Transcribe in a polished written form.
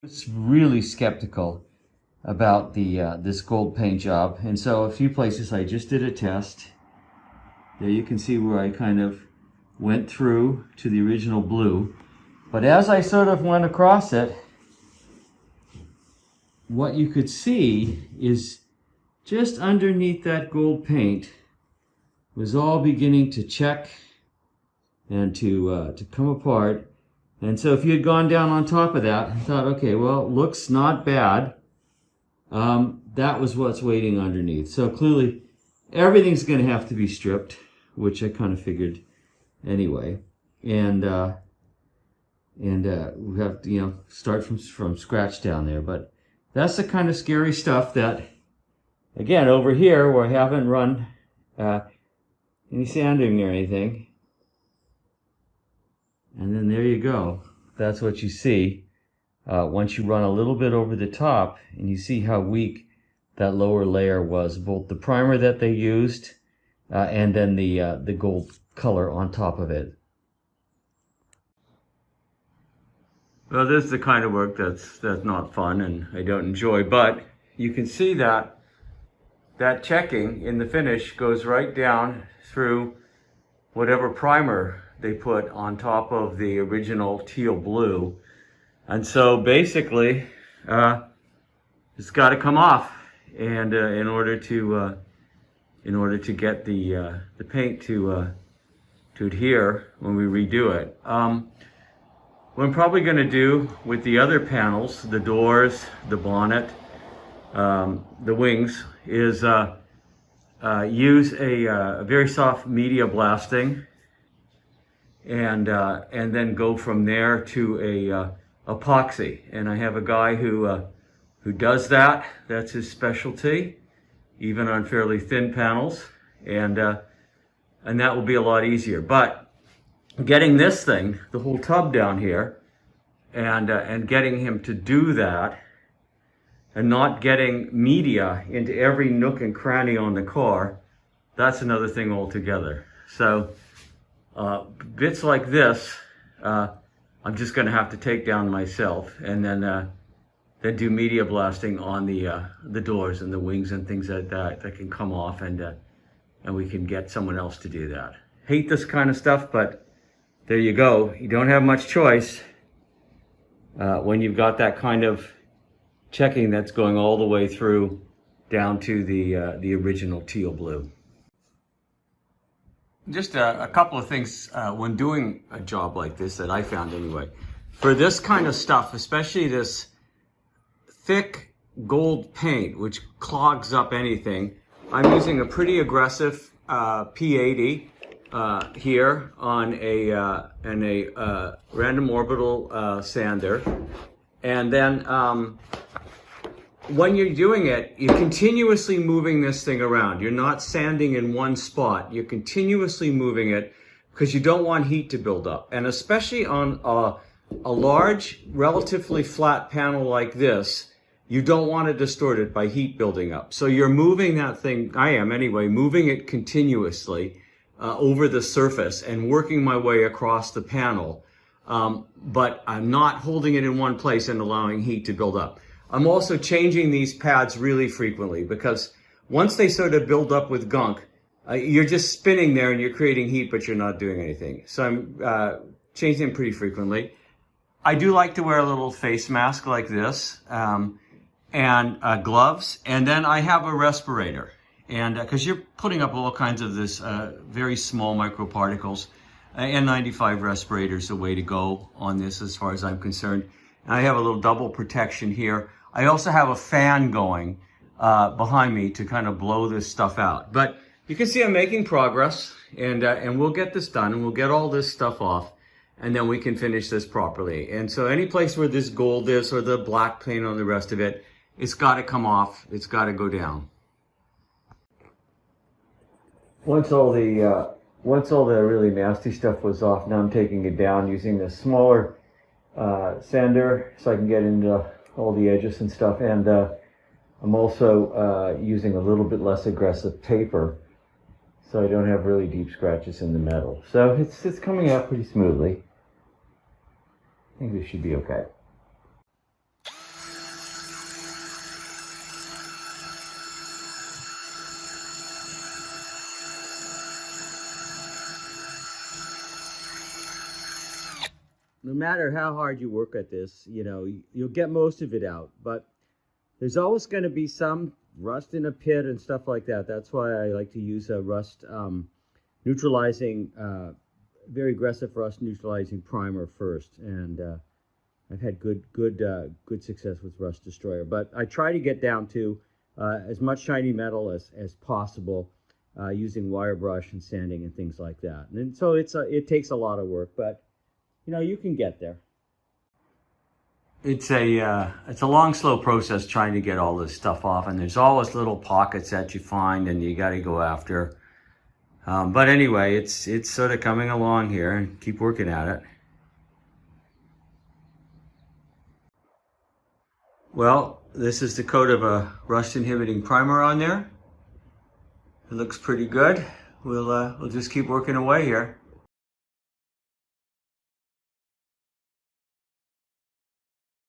was really skeptical about the this gold paint job, and so a few places I just did a test. There you can see where I kind of went through to the original blue, but as I sort of went across it, what you could see is just underneath that gold paint was all beginning to check and to come apart. And so if you had gone down on top of that, I thought, okay, well, looks not bad. That was what's waiting underneath. So clearly everything's going to have to be stripped, which I kind of figured anyway. And we have to, start from scratch down there. But that's the kind of scary stuff that, again, over here where I haven't run any sanding or anything. And then there you go. That's what you see once you run a little bit over the top, and you see how weak that lower layer was, both the primer that they used and then the gold color on top of it. Well, this is the kind of work that's not fun and I don't enjoy, but you can see that checking in the finish goes right down through whatever primer they put on top of the original teal blue. And so basically it's got to come off, and in order to get the paint to adhere when we redo it. What I'm probably going to do with the other panels, the doors, the bonnet, the wings, is use a very soft media blasting, and then go from there to a epoxy. And I have a guy who does that. That's his specialty, even on fairly thin panels, and that will be a lot easier. But getting this thing, the whole tub down here, and getting him to do that, and not getting media into every nook and cranny on the car, that's another thing altogether. So bits like this, I'm just going to have to take down myself, and then do media blasting on the doors and the wings and things like that can come off, and we can get someone else to do that. Hate this kind of stuff, but there you go. You don't have much choice when you've got that kind of checking that's going all the way through down to the original teal blue. Just a couple of things when doing a job like this that I found anyway. For this kind of stuff, especially this thick gold paint, which clogs up anything, I'm using a pretty aggressive P80 here on a random orbital sander. And then when you're doing it, you're continuously moving this thing around. You're not sanding in one spot. You're continuously moving it because you don't want heat to build up. And especially on a large, relatively flat panel like this, you don't want to distort it by heat building up. So you're moving that thing, I am anyway, moving it continuously over the surface and working my way across the panel. But I'm not holding it in one place and allowing heat to build up. I'm also changing these pads really frequently, because once they sort of build up with gunk, you're just spinning there and you're creating heat, but you're not doing anything. So I'm changing them pretty frequently. I do like to wear a little face mask like this, and gloves, and then I have a respirator. And because you're putting up all kinds of this very small microparticles, N95 respirator is the way to go on this as far as I'm concerned. And I have a little double protection here. I also have a fan going behind me to kind of blow this stuff out. But you can see I'm making progress, and we'll get this done, and we'll get all this stuff off, and then we can finish this properly. And so any place where this gold is, or the black paint on the rest of it, it's got to come off. It's got to go down. Once all the really nasty stuff was off, now I'm taking it down using this smaller sander so I can get into all the edges and stuff, and I'm also using a little bit less aggressive paper so I don't have really deep scratches in the metal. So it's coming out pretty smoothly. I think this should be okay. no matter how hard you work at this, you'll get most of it out, but there's always going to be some rust in a pit and stuff like that. That's why I like to use a rust neutralizing, very aggressive rust neutralizing primer first. And I've had good success with Rust Destroyer. But I try to get down to as much shiny metal as possible using wire brush and sanding and things like that. And so it takes a lot of work, but you can get there. It's a long, slow process trying to get all this stuff off, and there's always little pockets that you find and you got to go after. But anyway, it's sort of coming along here, and keep working at it. Well, this is the coat of a rust inhibiting primer on there. It looks pretty good. We'll just keep working away here.